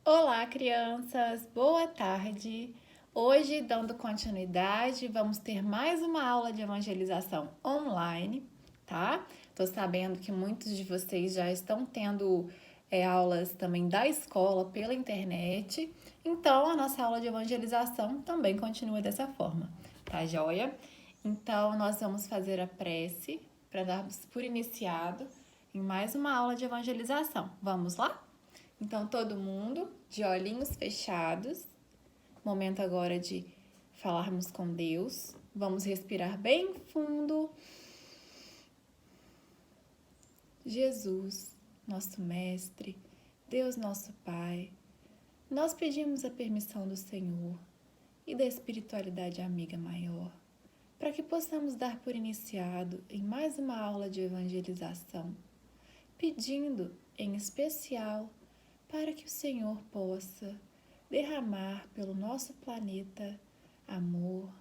Olá, crianças! Boa tarde! Hoje, dando continuidade, vamos ter mais uma aula de evangelização online, tá? Tô sabendo que muitos de vocês já estão tendo aulas também da escola pela internet, então a nossa aula de evangelização também continua dessa forma, tá joia? Então, nós vamos fazer a prece para darmos por iniciado em mais uma aula de evangelização. Vamos lá? Então, todo mundo de olhinhos fechados. Momento agora de falarmos com Deus. Vamos respirar bem fundo. Jesus, nosso Mestre, Deus nosso Pai, nós pedimos a permissão do Senhor e da espiritualidade amiga maior, para que possamos dar por iniciado em mais uma aula de evangelização, pedindo, em especial, para que o Senhor possa derramar pelo nosso planeta amor,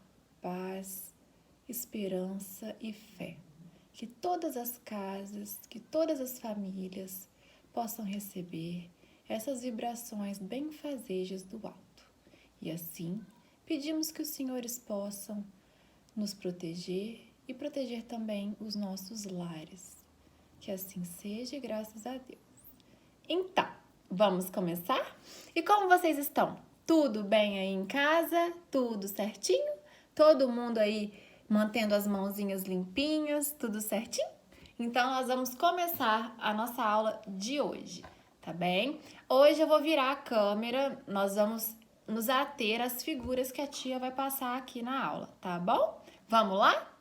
paz, esperança e fé. Que todas as casas, que todas as famílias possam receber essas vibrações benfazejas do alto. E assim, pedimos que os senhores possam nos proteger e proteger também os nossos lares. Que assim seja, graças a Deus. Então, vamos começar? E como vocês estão? Tudo bem aí em casa? Tudo certinho? Todo mundo aí mantendo as mãozinhas limpinhas? Tudo certinho? Então, nós vamos começar a nossa aula de hoje, tá bem? Hoje eu vou virar a câmera, nós vamos nos ater às figuras que a tia vai passar aqui na aula, tá bom? Vamos lá?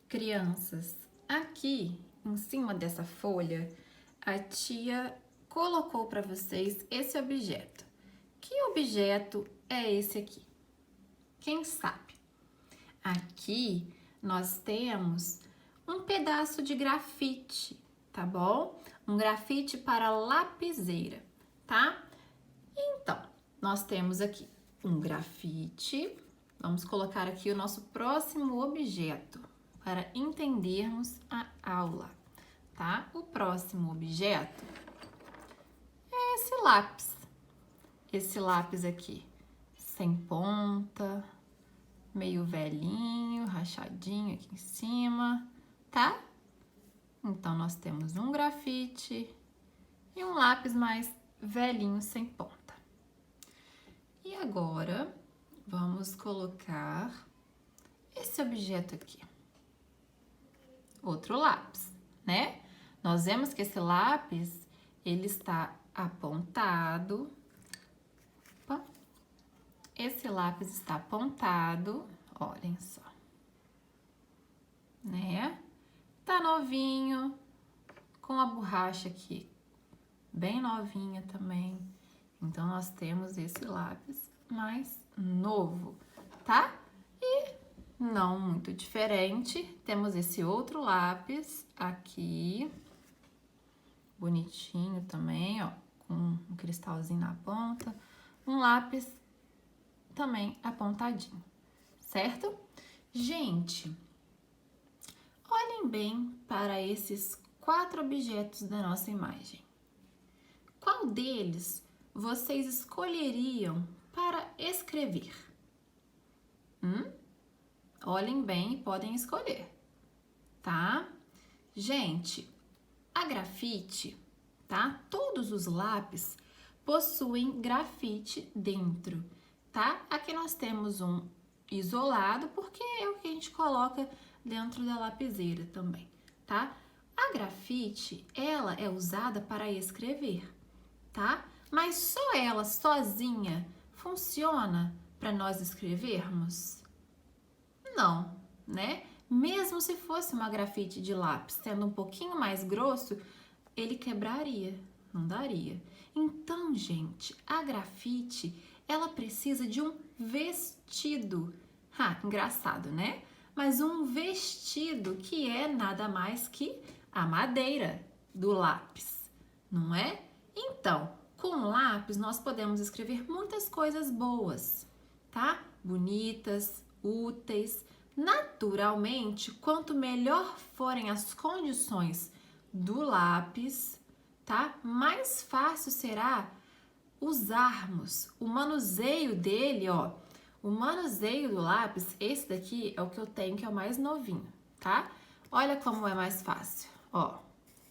Crianças, aqui em cima dessa folha, a tia colocou para vocês esse objeto. Que objeto é esse aqui? Quem sabe? Aqui nós temos um pedaço de grafite, tá bom? Um grafite para lapiseira, tá? Então, nós temos aqui um grafite. Vamos colocar aqui o nosso próximo objeto para entendermos a aula, tá? O próximo objeto é esse lápis. Esse lápis aqui, sem ponta, meio velhinho, rachadinho aqui em cima, tá? Então, nós temos um grafite e um lápis mais velhinho, sem ponta. E agora, vamos colocar esse objeto aqui. Outro lápis, né? Nós vemos que esse lápis, ele está apontado. Opa. Esse lápis está apontado, olhem só, né? Tá novinho, com a borracha aqui bem novinha também. Então, nós temos esse lápis mais novo, tá? E não muito diferente, temos esse outro lápis aqui, bonitinho também, ó, com um cristalzinho na ponta. Um lápis também apontadinho, certo? Gente, olhem bem para esses 4 objetos da nossa imagem. Qual deles vocês escolheriam para escrever? Olhem bem e podem escolher, tá? Gente, a grafite, tá? Todos os lápis possuem grafite dentro, tá? Aqui nós temos um isolado, porque é o que a gente coloca dentro da lapiseira também, tá? A grafite, ela é usada para escrever, tá? Mas só ela sozinha funciona para nós escrevermos? Não, né? Mesmo se fosse uma grafite de lápis, sendo um pouquinho mais grosso, ele quebraria, não daria. Então, gente, a grafite, ela precisa de um vestido. Engraçado, né? Mas um vestido que é nada mais que a madeira do lápis, não é? Então, com lápis nós podemos escrever muitas coisas boas, tá? Bonitas, úteis. Naturalmente, quanto melhor forem as condições do lápis, tá? Mais fácil será usarmos o manuseio dele, ó. O manuseio do lápis, esse daqui é o que eu tenho, que é o mais novinho, tá? Olha como é mais fácil. Ó, vou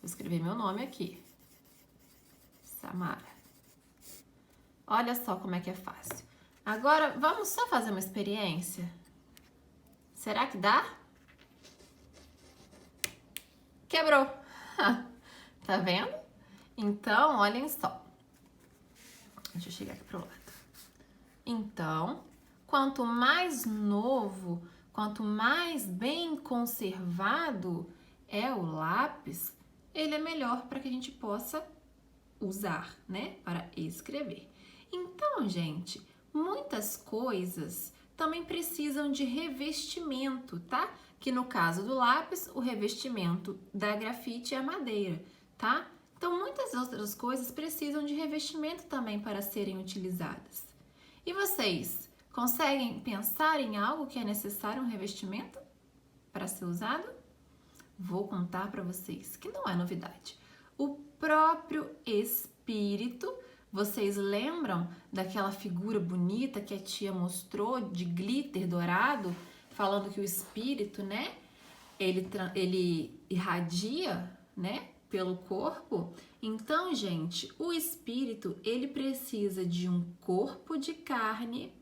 escrever meu nome aqui. Samara. Olha só como é que é fácil. Agora, vamos só fazer uma experiência? Será que dá? Quebrou. Tá vendo? Então, olhem só. Deixa eu chegar aqui pro lado. Então, quanto mais novo, quanto mais bem conservado é o lápis, ele é melhor para que a gente possa usar, né? Para escrever. Então, gente, muitas coisas também precisam de revestimento, tá? Que no caso do lápis, o revestimento da grafite é a madeira, tá? Então, muitas outras coisas precisam de revestimento também para serem utilizadas. E vocês conseguem pensar em algo que é necessário um revestimento para ser usado? Vou contar para vocês que não é novidade. O próprio espírito, vocês lembram daquela figura bonita que a tia mostrou de glitter dourado, falando que o espírito, né, ele irradia, né, pelo corpo? Então, gente, o espírito, ele precisa de um corpo de carne,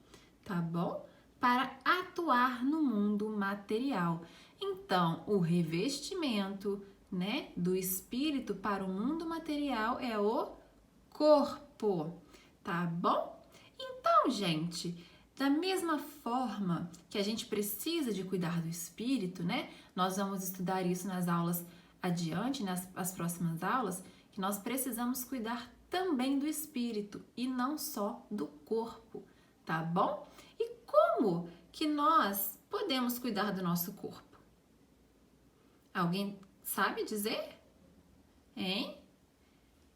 tá bom? Para atuar no mundo material. Então, o revestimento, né, do espírito para o mundo material é o corpo, tá bom? Então, gente, da mesma forma que a gente precisa de cuidar do espírito, né? Nós vamos estudar isso nas aulas adiante, nas próximas aulas, que nós precisamos cuidar também do espírito e não só do corpo, tá bom? E como que nós podemos cuidar do nosso corpo? Alguém sabe dizer? Hein?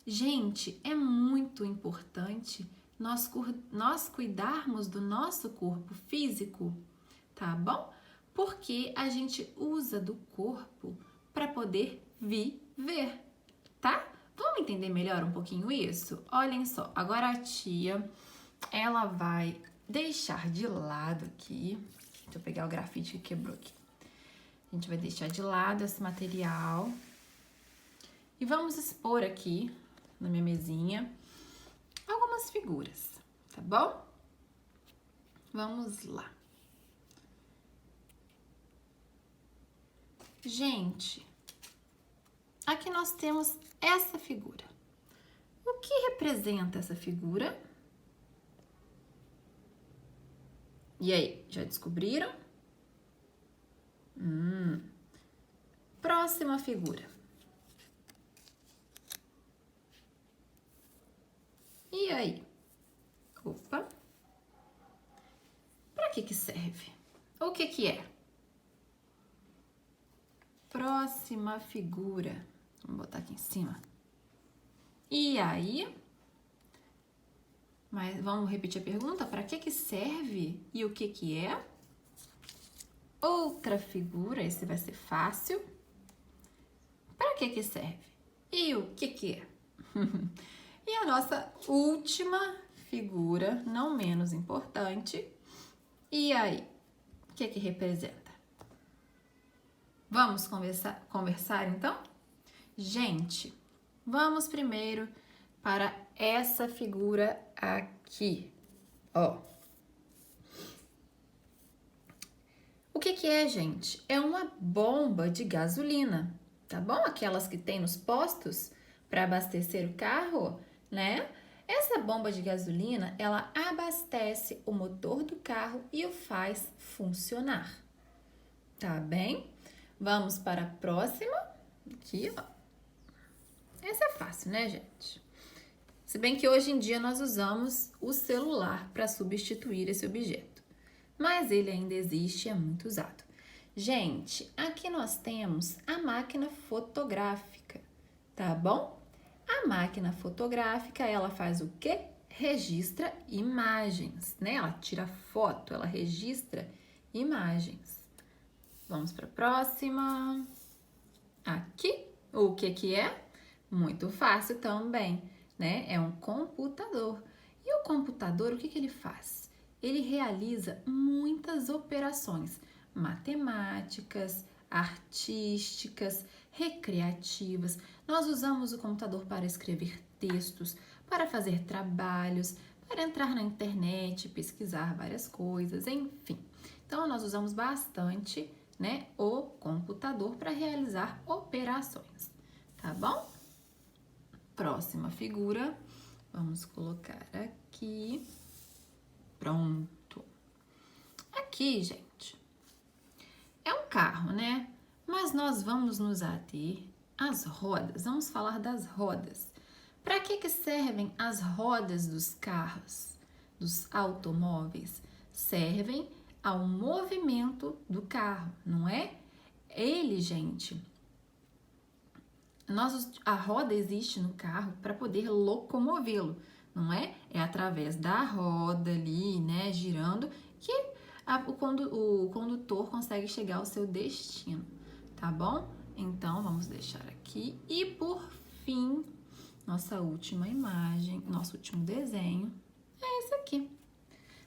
Gente, é muito importante nós cuidarmos do nosso corpo físico, tá bom? Porque a gente usa do corpo para poder viver, tá? Vamos entender melhor um pouquinho isso? Olhem só, agora a tia, ela vai deixar de lado aqui, deixa eu pegar o grafite que quebrou aqui. A gente vai deixar de lado esse material e vamos expor aqui na minha mesinha algumas figuras, tá bom? Vamos lá. Gente, aqui nós temos essa figura. O que representa essa figura? E aí, já descobriram? Próxima figura. E aí? Opa! Para que serve? O que é? Próxima figura. Vamos botar aqui em cima. E aí? Mas vamos repetir a pergunta? Para que serve e o que é? Outra figura, esse vai ser fácil. Para que serve? E o que é? E a nossa última figura, não menos importante. E aí? O que representa? Vamos conversar então? Gente, vamos primeiro para essa figura aqui, ó. O que é, gente? É uma bomba de gasolina, tá bom? Aquelas que tem nos postos para abastecer o carro, né? Essa bomba de gasolina, ela abastece o motor do carro e o faz funcionar, tá bem? Vamos para a próxima, aqui, ó. Essa é fácil, né, gente? Se bem que hoje em dia nós usamos o celular para substituir esse objeto, mas ele ainda existe e é muito usado. Gente, aqui nós temos a máquina fotográfica, tá bom? A máquina fotográfica, ela faz o quê? Registra imagens, né? Ela tira foto, ela registra imagens. Vamos para a próxima. Aqui, o que é? Muito fácil também, né? É um computador. E o computador, o que ele faz? Ele realiza muitas operações matemáticas, artísticas, recreativas. Nós usamos o computador para escrever textos, para fazer trabalhos, para entrar na internet, pesquisar várias coisas, enfim. Então, nós usamos bastante, né, o computador para realizar operações, tá bom? Próxima figura, vamos colocar aqui. Pronto. Aqui, gente, é um carro, né? Mas nós vamos nos ater às rodas. Vamos falar das rodas. Para que servem as rodas dos carros, dos automóveis? Servem ao movimento do carro, não é? Ele, gente, a roda existe no carro para poder locomovê-lo, não é? É através da roda ali, né, girando, que o condutor consegue chegar ao seu destino, tá bom? Então, vamos deixar aqui. E por fim, nossa última imagem, nosso último desenho é esse aqui.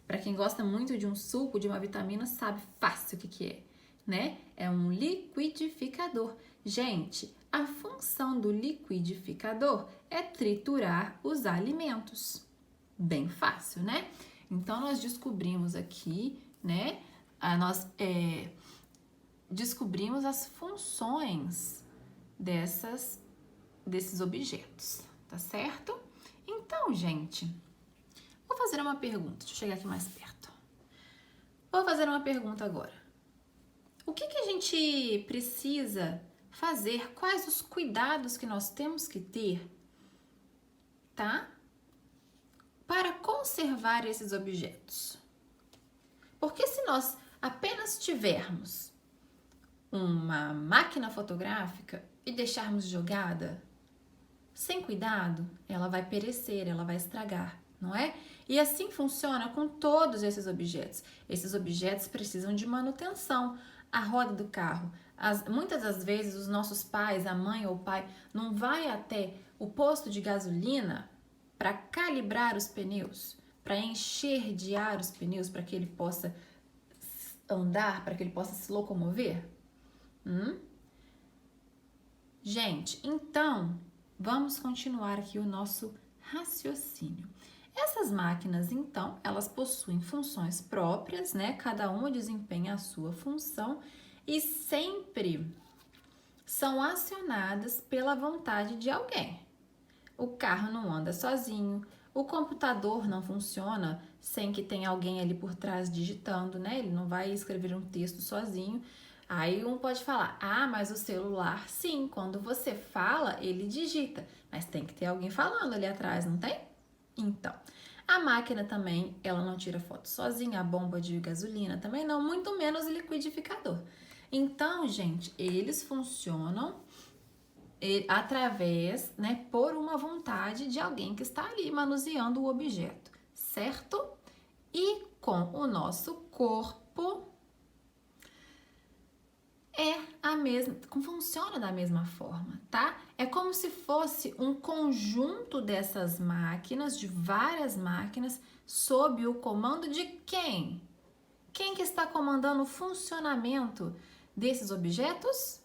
Para quem gosta muito de um suco, de uma vitamina, sabe fácil o que é, né? É um liquidificador. Gente, a função do liquidificador é triturar os alimentos. Bem fácil, né? Então, nós descobrimos aqui, né? Descobrimos as funções desses objetos, tá certo? Então, gente, vou fazer uma pergunta. Deixa eu chegar aqui mais perto. Vou fazer uma pergunta agora. O que a gente precisa fazer? Quais os cuidados que nós temos que ter, tá? Para conservar esses objetos. Porque se nós apenas tivermos uma máquina fotográfica e deixarmos jogada, sem cuidado, ela vai perecer, ela vai estragar, não é? E assim funciona com todos esses objetos. Esses objetos precisam de manutenção. A roda do carro, muitas das vezes os nossos pais, a mãe ou o pai, não vai até o posto de gasolina para calibrar os pneus, para encher de ar os pneus, para que ele possa andar, para que ele possa se locomover? Gente, então, vamos continuar aqui o nosso raciocínio. Essas máquinas, então, elas possuem funções próprias, né? Cada uma desempenha a sua função e sempre são acionadas pela vontade de alguém. O carro não anda sozinho, o computador não funciona sem que tenha alguém ali por trás digitando, né? Ele não vai escrever um texto sozinho. Aí um pode falar, mas o celular, sim, quando você fala, ele digita, mas tem que ter alguém falando ali atrás, não tem? Então, a máquina também, ela não tira foto sozinha, a bomba de gasolina também não, muito menos o liquidificador. Então, gente, eles funcionam através, né, por uma vontade de alguém que está ali manuseando o objeto, certo? E com o nosso corpo funciona da mesma forma, tá? É como se fosse um conjunto dessas máquinas, de várias máquinas, sob o comando de quem? Quem que está comandando o funcionamento desses objetos?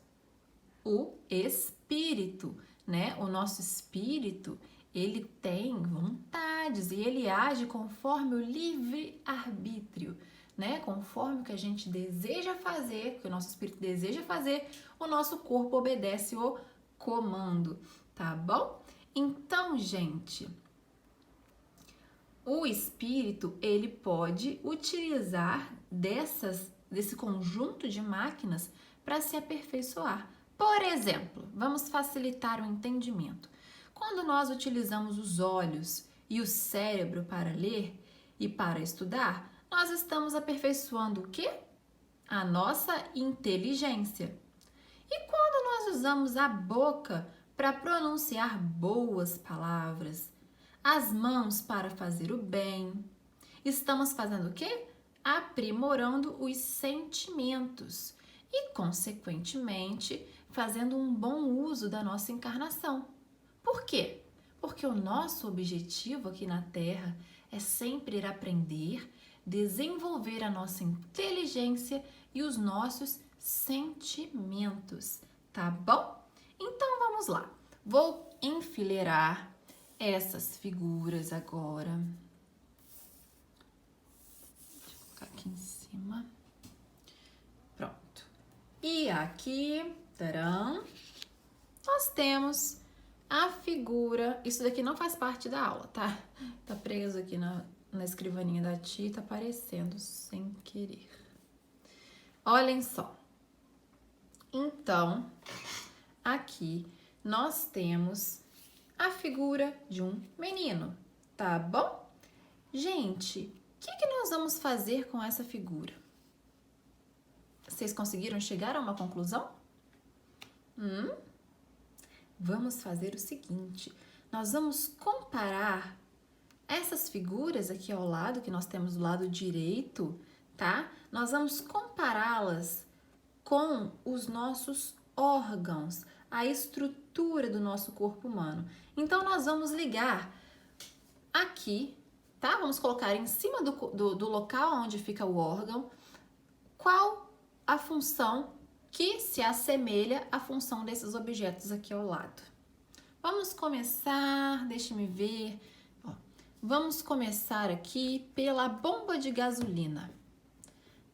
O espírito, né? O nosso espírito, ele tem vontades e ele age conforme o livre-arbítrio, né? Conforme o que a gente deseja fazer, o que o nosso espírito deseja fazer, o nosso corpo obedece o comando, tá bom? Então, gente, o espírito, ele pode utilizar desse conjunto de máquinas para se aperfeiçoar. Por exemplo, vamos facilitar o entendimento. Quando nós utilizamos os olhos e o cérebro para ler e para estudar, nós estamos aperfeiçoando o quê? A nossa inteligência. E quando nós usamos a boca para pronunciar boas palavras, as mãos para fazer o bem, estamos fazendo o quê? Aprimorando os sentimentos e, consequentemente, fazendo um bom uso da nossa encarnação. Por quê? Porque o nosso objetivo aqui na Terra é sempre ir aprender, desenvolver a nossa inteligência e os nossos sentimentos, tá bom? Então vamos lá. Vou enfileirar essas figuras agora. Deixa eu colocar aqui em cima. Pronto. E aqui, taram, nós temos a figura. Isso daqui não faz parte da aula, tá? Tá preso aqui na escrivaninha da tia, tá aparecendo sem querer. Olhem só. Então, aqui nós temos a figura de um menino, tá bom? Gente, o que nós vamos fazer com essa figura? Vocês conseguiram chegar a uma conclusão? Vamos fazer o seguinte, nós vamos comparar essas figuras aqui ao lado, que nós temos do lado direito, tá? Nós vamos compará-las com os nossos órgãos, a estrutura do nosso corpo humano. Então, nós vamos ligar aqui, tá? Vamos colocar em cima do local onde fica o órgão, qual a função que se assemelha à função desses objetos aqui ao lado. Vamos começar, deixe-me ver. Ó, vamos começar aqui pela bomba de gasolina,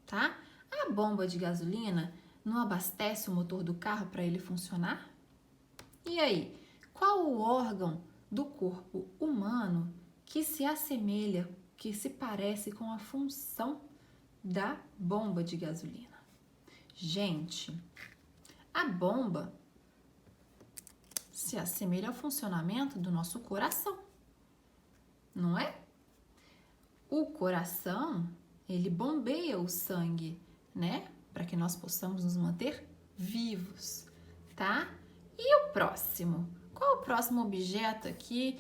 tá? A bomba de gasolina não abastece o motor do carro para ele funcionar? E aí, qual o órgão do corpo humano que se assemelha, que se parece com a função da bomba de gasolina? Gente, a bomba se assemelha ao funcionamento do nosso coração, não é? O coração, ele bombeia o sangue, né? Para que nós possamos nos manter vivos, tá? E o próximo? Qual o próximo objeto aqui?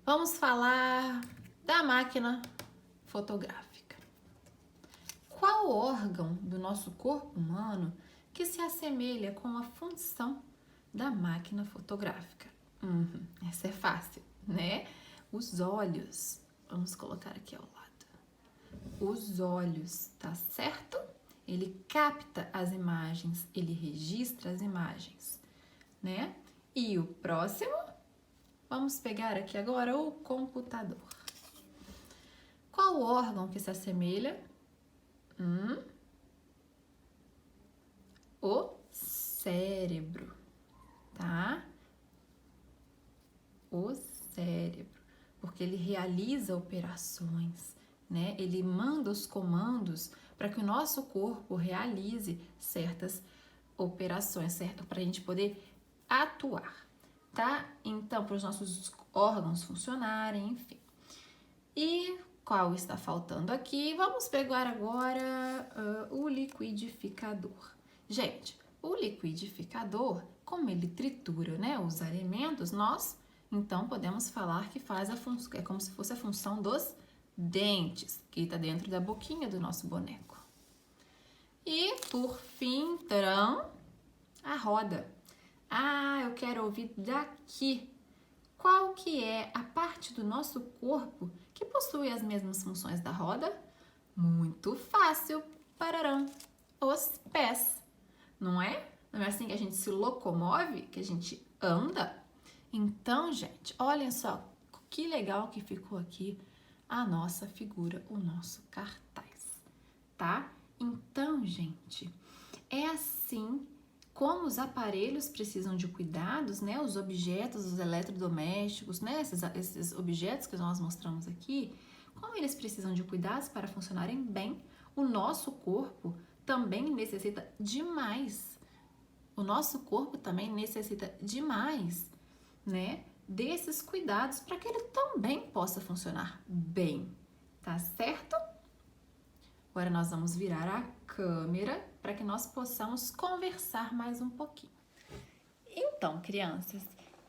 Vamos falar da máquina fotográfica. Qual órgão do nosso corpo humano que se assemelha com a função da máquina fotográfica? Essa é fácil, né? Os olhos. Vamos colocar aqui ao lado. Os olhos, tá certo? Ele capta as imagens, ele registra as imagens, né? E o próximo, vamos pegar aqui agora o computador. Qual órgão que se assemelha? O cérebro, tá? O cérebro, porque ele realiza operações, né? Ele manda os comandos para que o nosso corpo realize certas operações, certo? Para a gente poder atuar, tá? Então, para os nossos órgãos funcionarem, enfim. E qual está faltando aqui? Vamos pegar agora o liquidificador. Gente, o liquidificador, como ele tritura, né, os alimentos, nós, então, podemos falar que faz a função, é como se fosse a função dos dentes, que está dentro da boquinha do nosso boneco. E, por fim, a roda. Eu quero ouvir daqui. Qual que é a parte do nosso corpo que possui as mesmas funções da roda? Muito fácil. Pararão. Os pés. Não é? Não é assim que a gente se locomove, que a gente anda? Então, gente, olhem só que legal que ficou aqui a nossa figura, o nosso cartaz, tá? Então, gente, é assim como os aparelhos precisam de cuidados, né? Os objetos, os eletrodomésticos, né? Esses objetos que nós mostramos aqui, como eles precisam de cuidados para funcionarem bem, o nosso corpo também necessita demais. O nosso corpo também necessita demais, né? Desses cuidados para que ele também possa funcionar bem, tá certo? Agora nós vamos virar a câmera para que nós possamos conversar mais um pouquinho. Então, crianças,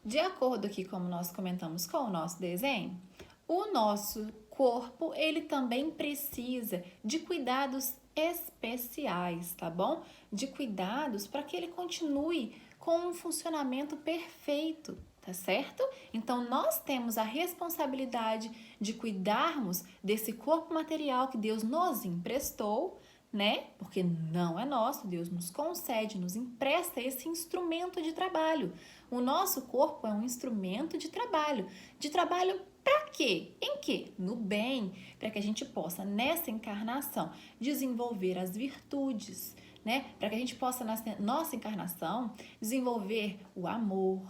de acordo aqui como nós comentamos com o nosso desenho, o nosso corpo, ele também precisa de cuidados especiais, tá bom? De cuidados para que ele continue com um funcionamento perfeito, tá certo? Então, nós temos a responsabilidade de cuidarmos desse corpo material que Deus nos emprestou, né? Porque não é nosso, Deus nos concede, nos empresta esse instrumento de trabalho. O nosso corpo é um instrumento de trabalho. De trabalho para quê? Em quê? No bem, para que a gente possa, nessa encarnação, desenvolver as virtudes, né? Para que a gente possa, na nossa encarnação, desenvolver o amor,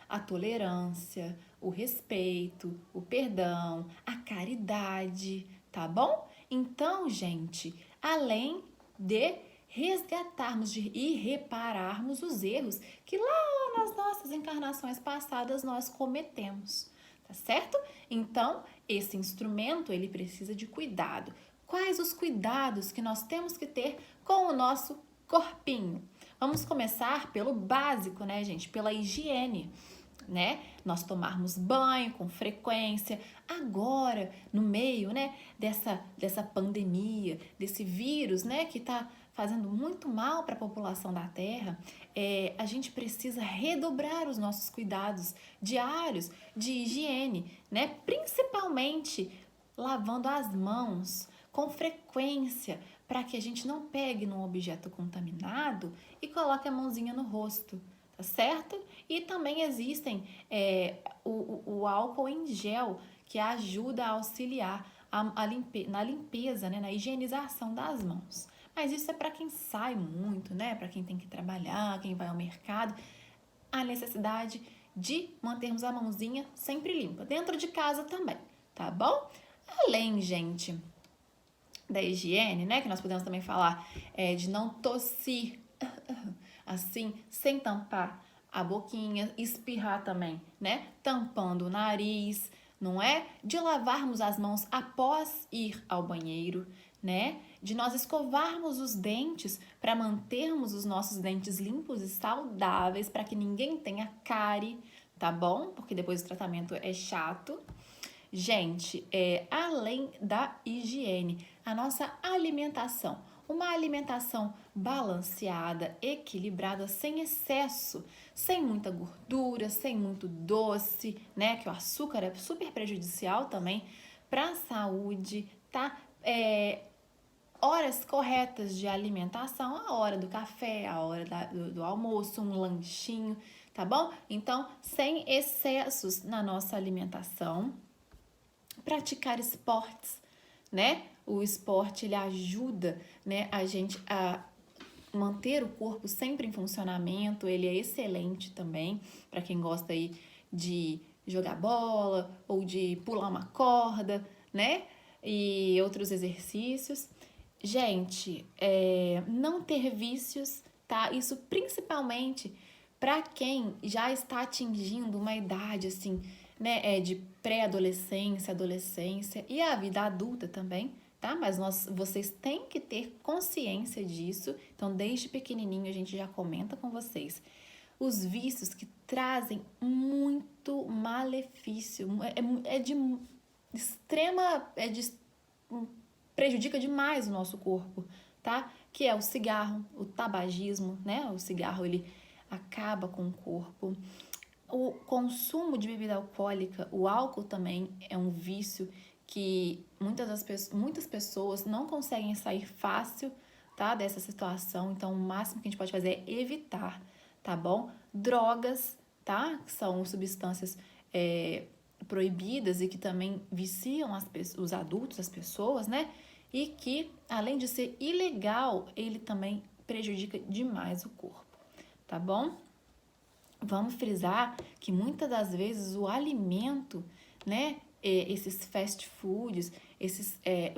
a tolerância, o respeito, o perdão, a caridade, tá bom? Então, gente, além de resgatarmos e repararmos os erros que lá nas nossas encarnações passadas nós cometemos, tá certo? Então, esse instrumento, ele precisa de cuidado. Quais os cuidados que nós temos que ter com o nosso corpinho? Vamos começar pelo básico, né, gente? Pela higiene, né? Nós tomarmos banho com frequência. Agora, no meio, né, dessa pandemia, desse vírus, né, que tá fazendo muito mal para a população da Terra, a gente precisa redobrar os nossos cuidados diários de higiene, né? Principalmente lavando as mãos com frequência, para que a gente não pegue num objeto contaminado e coloque a mãozinha no rosto, tá certo? E também existem o álcool em gel, que ajuda a auxiliar na limpeza, né, na higienização das mãos. Mas isso é para quem sai muito, né? Para quem tem que trabalhar, quem vai ao mercado. A necessidade de mantermos a mãozinha sempre limpa, dentro de casa também, tá bom? Além, gente, da higiene, né? Que nós podemos também falar de não tossir assim, sem tampar a boquinha, espirrar também, né? Tampando o nariz, não é? De lavarmos as mãos após ir ao banheiro, né? De nós escovarmos os dentes para mantermos os nossos dentes limpos e saudáveis, para que ninguém tenha cárie, tá bom? Porque depois o tratamento é chato. Gente, além da higiene, a nossa alimentação. Uma alimentação balanceada, equilibrada, sem excesso, sem muita gordura, sem muito doce, né? Que o açúcar é super prejudicial também para a saúde, tá? Horas corretas de alimentação, a hora do café, a hora do almoço, um lanchinho, tá bom? Então, sem excessos na nossa alimentação. Praticar esportes, né? O esporte, ele ajuda, né, a gente a manter o corpo sempre em funcionamento, ele é excelente também para quem gosta aí de jogar bola ou de pular uma corda, né? E outros exercícios. Gente, não ter vícios, tá? Isso principalmente para quem já está atingindo uma idade assim, né, de pré-adolescência, adolescência e a vida adulta também, tá? Mas vocês têm que ter consciência disso. Então, desde pequenininho a gente já comenta com vocês. Os vícios que trazem muito malefício, prejudica demais o nosso corpo, tá? Que é o cigarro, o tabagismo, né? O cigarro, ele acaba com o corpo. O consumo de bebida alcoólica, o álcool também é um vício que muitas pessoas não conseguem sair fácil, tá, dessa situação. Então, o máximo que a gente pode fazer é evitar, tá bom? Drogas, tá? Que são substâncias proibidas e que também viciam os adultos, as pessoas, né? E que, além de ser ilegal, ele também prejudica demais o corpo, tá bom? Vamos frisar que muitas das vezes o alimento, né, esses fast foods,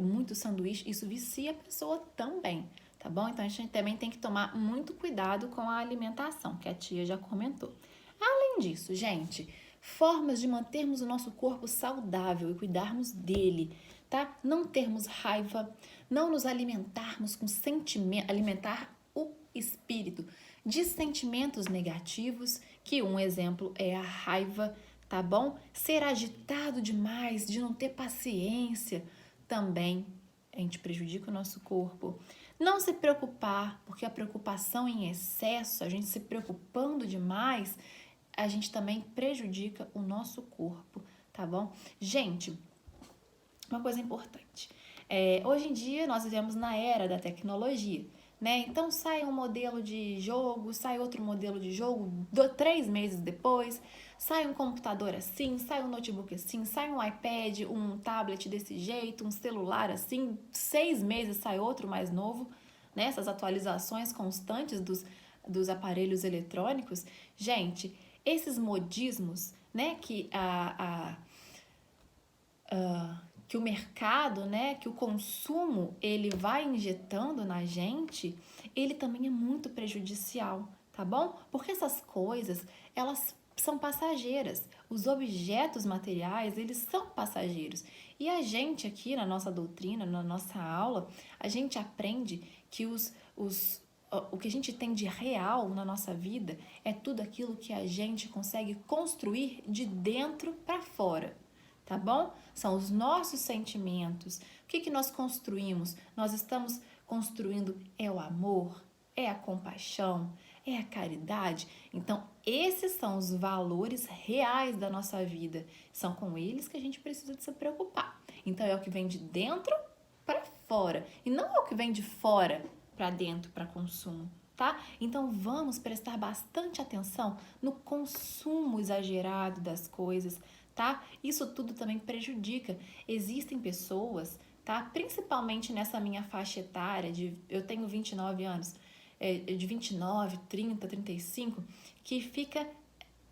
muito sanduíche, isso vicia a pessoa também, tá bom? Então, a gente também tem que tomar muito cuidado com a alimentação, que a tia já comentou. Além disso, gente, formas de mantermos o nosso corpo saudável e cuidarmos dele, tá? Não termos raiva, não nos alimentarmos com sentimento, alimentar o espírito de sentimentos negativos, que um exemplo é a raiva, tá bom? Ser agitado demais, de não ter paciência, também a gente prejudica o nosso corpo. Não se preocupar, porque a preocupação em excesso, a gente se preocupando demais, a gente também prejudica o nosso corpo, tá bom? Gente, uma coisa importante. Hoje em dia, nós vivemos na era da tecnologia, né? Então, sai um modelo de jogo, sai outro modelo de jogo, 3 meses depois, sai um computador assim, sai um notebook assim, sai um iPad, um tablet desse jeito, um celular assim, 6 meses sai outro mais novo, né? Essas atualizações constantes dos aparelhos eletrônicos. Gente, esses modismos, né, que o mercado, né, que o consumo, ele vai injetando na gente, ele também é muito prejudicial, tá bom? Porque essas coisas, elas são passageiras. Os objetos materiais, eles são passageiros. E a gente aqui na nossa doutrina, na nossa aula, a gente aprende que o que a gente tem de real na nossa vida é tudo aquilo que a gente consegue construir de dentro para fora, tá bom? São os nossos sentimentos. O que nós construímos? Nós estamos construindo o amor, a compaixão, a caridade. Então, esses são os valores reais da nossa vida. São com eles que a gente precisa de se preocupar. Então, é o que vem de dentro para fora e não é o que vem de fora para dentro para consumo, tá? Então, vamos prestar bastante atenção no consumo exagerado das coisas, tá? Isso tudo também prejudica. Existem pessoas, tá? Principalmente nessa minha faixa etária, eu tenho 29 anos, de 29, 30, 35, que fica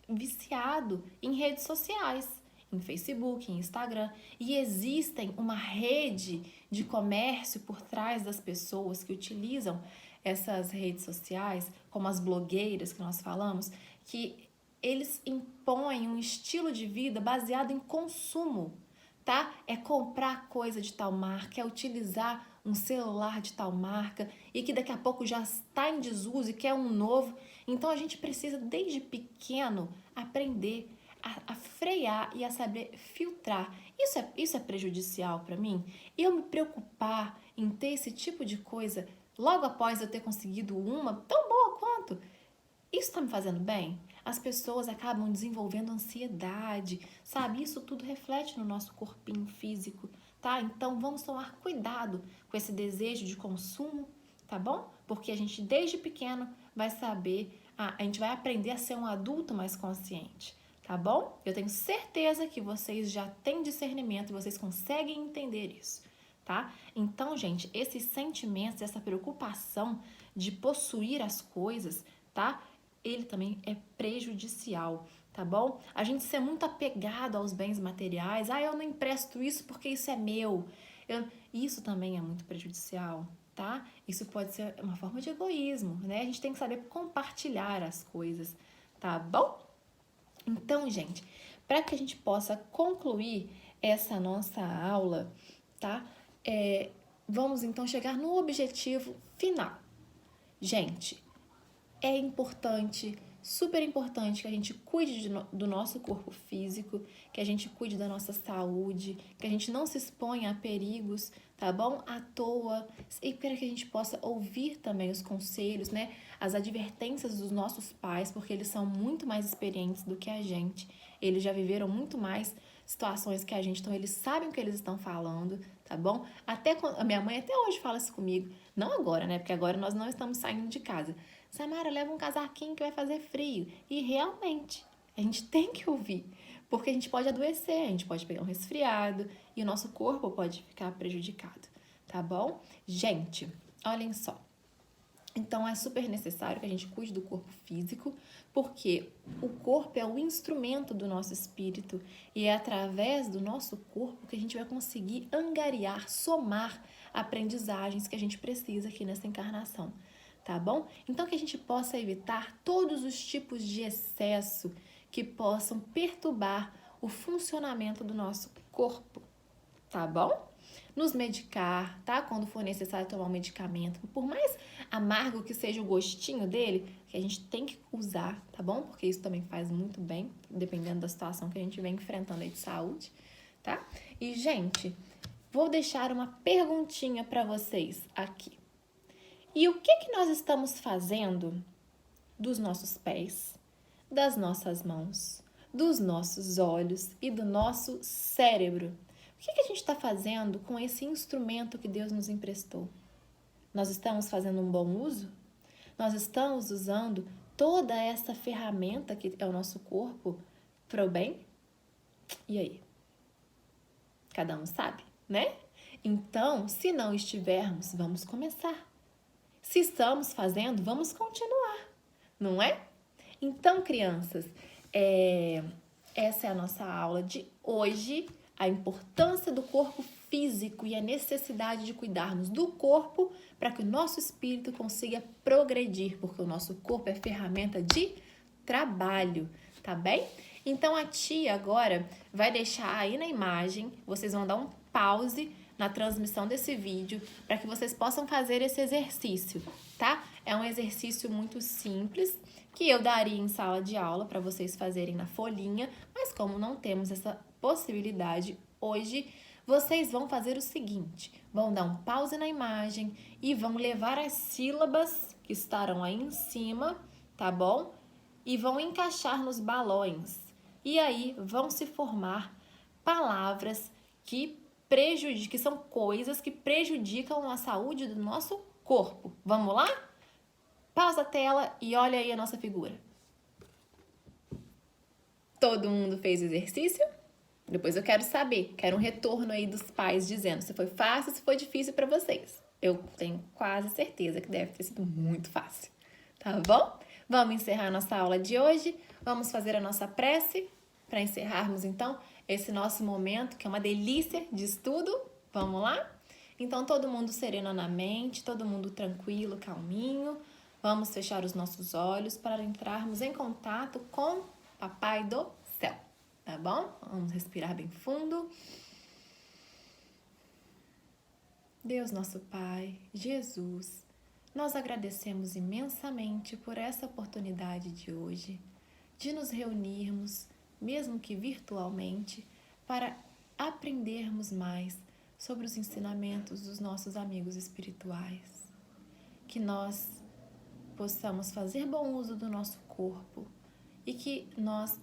viciado em redes sociais, em Facebook, em Instagram, e existem uma rede de comércio por trás das pessoas que utilizam essas redes sociais, como as blogueiras que nós falamos, que eles impõem um estilo de vida baseado em consumo, tá? É comprar coisa de tal marca, é utilizar um celular de tal marca e que daqui a pouco já está em desuso e quer um novo. Então a gente precisa desde pequeno aprender a frear e a saber filtrar. Isso é prejudicial para mim? Eu me preocupar em ter esse tipo de coisa logo após eu ter conseguido uma tão boa quanto, isso está me fazendo bem? As pessoas acabam desenvolvendo ansiedade, sabe? Isso tudo reflete no nosso corpinho físico, tá? Então vamos tomar cuidado com esse desejo de consumo, tá bom? Porque a gente desde pequeno vai saber, a gente vai aprender a ser um adulto mais consciente, tá bom? Eu tenho certeza que vocês já têm discernimento, vocês conseguem entender isso, tá? Então, gente, esses sentimentos, essa preocupação de possuir as coisas, tá? Ele também é prejudicial, tá bom? A gente ser muito apegado aos bens materiais, eu não empresto isso porque isso é meu. Isso também é muito prejudicial, tá? Isso pode ser uma forma de egoísmo, né? A gente tem que saber compartilhar as coisas, tá bom? Então, gente, para que a gente possa concluir essa nossa aula, tá? Vamos então chegar no objetivo final. Gente, é importante, super importante que a gente cuide do nosso corpo físico, que a gente cuide da nossa saúde, que a gente não se exponha a perigos, tá bom? À toa, e para que a gente possa ouvir também os conselhos, né? As advertências dos nossos pais, porque eles são muito mais experientes do que a gente, eles já viveram muito mais situações que a gente, então eles sabem o que eles estão falando, tá bom? Até a minha mãe até hoje fala isso comigo, não agora, né? Porque agora nós não estamos saindo de casa. Samara, leva um casaquinho que vai fazer frio. E realmente, a gente tem que ouvir, porque a gente pode adoecer, a gente pode pegar um resfriado e o nosso corpo pode ficar prejudicado, tá bom? Gente, olhem só. Então, é super necessário que a gente cuide do corpo físico, porque o corpo é o instrumento do nosso espírito e é através do nosso corpo que a gente vai conseguir angariar, somar aprendizagens que a gente precisa aqui nessa encarnação, tá bom? Então, que a gente possa evitar todos os tipos de excesso que possam perturbar o funcionamento do nosso corpo, tá bom? Nos medicar, tá? Quando for necessário tomar um medicamento, por mais amargo que seja o gostinho dele, que a gente tem que usar, tá bom? Porque isso também faz muito bem, dependendo da situação que a gente vem enfrentando aí de saúde, tá? E, gente, vou deixar uma perguntinha para vocês aqui. E o que nós estamos fazendo dos nossos pés, das nossas mãos, dos nossos olhos e do nosso cérebro. O que a gente está fazendo com esse instrumento que Deus nos emprestou? Nós estamos fazendo um bom uso? Nós estamos usando toda essa ferramenta que é o nosso corpo para o bem? E aí? Cada um sabe, né? Então, se não estivermos, vamos começar. Se estamos fazendo, vamos continuar, não é? Então, crianças, essa é a nossa aula de hoje, a importância do corpo físico e a necessidade de cuidarmos do corpo para que o nosso espírito consiga progredir, porque o nosso corpo é ferramenta de trabalho, tá bem? Então, a tia agora vai deixar aí na imagem, vocês vão dar um pause na transmissão desse vídeo para que vocês possam fazer esse exercício, tá? É um exercício muito simples que eu daria em sala de aula para vocês fazerem na folhinha, mas como não temos essa possibilidade hoje, vocês vão fazer o seguinte, vão dar um pause na imagem e vão levar as sílabas que estarão aí em cima, tá bom? E vão encaixar nos balões. E aí vão se formar palavras que são coisas que prejudicam a saúde do nosso corpo. Vamos lá? Pausa a tela e olha aí a nossa figura. Todo mundo fez o exercício? Depois eu quero saber, quero um retorno aí dos pais dizendo se foi fácil, se foi difícil para vocês. Eu tenho quase certeza que deve ter sido muito fácil, tá bom? Vamos encerrar nossa aula de hoje, vamos fazer a nossa prece para encerrarmos então esse nosso momento, que é uma delícia de estudo. Vamos lá? Então, todo mundo sereno na mente, todo mundo tranquilo, calminho. Vamos fechar os nossos olhos para entrarmos em contato com Papai do Céu, tá bom? Vamos respirar bem fundo. Deus nosso Pai, Jesus, nós agradecemos imensamente por essa oportunidade de hoje, de nos reunirmos, mesmo que virtualmente, para aprendermos mais sobre os ensinamentos dos nossos amigos espirituais. Que nós possamos fazer bom uso do nosso corpo e que nós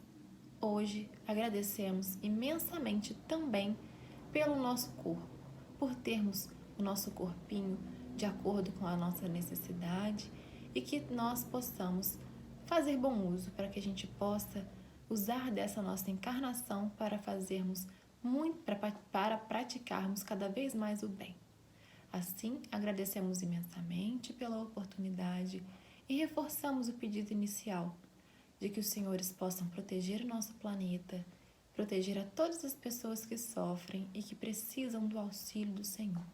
hoje agradecemos imensamente também pelo nosso corpo, por termos o nosso corpinho de acordo com a nossa necessidade e que nós possamos fazer bom uso para que a gente possa usar dessa nossa encarnação para fazermos para praticarmos cada vez mais o bem. Assim, agradecemos imensamente pela oportunidade e reforçamos o pedido inicial de que os senhores possam proteger o nosso planeta, proteger a todas as pessoas que sofrem e que precisam do auxílio do Senhor.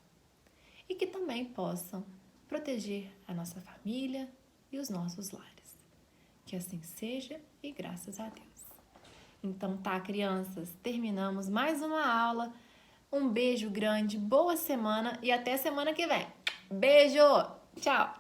E que também possam proteger a nossa família e os nossos lares. Que assim seja e graças a Deus. Então tá, crianças, terminamos mais uma aula. Um beijo grande, boa semana e até semana que vem. Beijo! Tchau!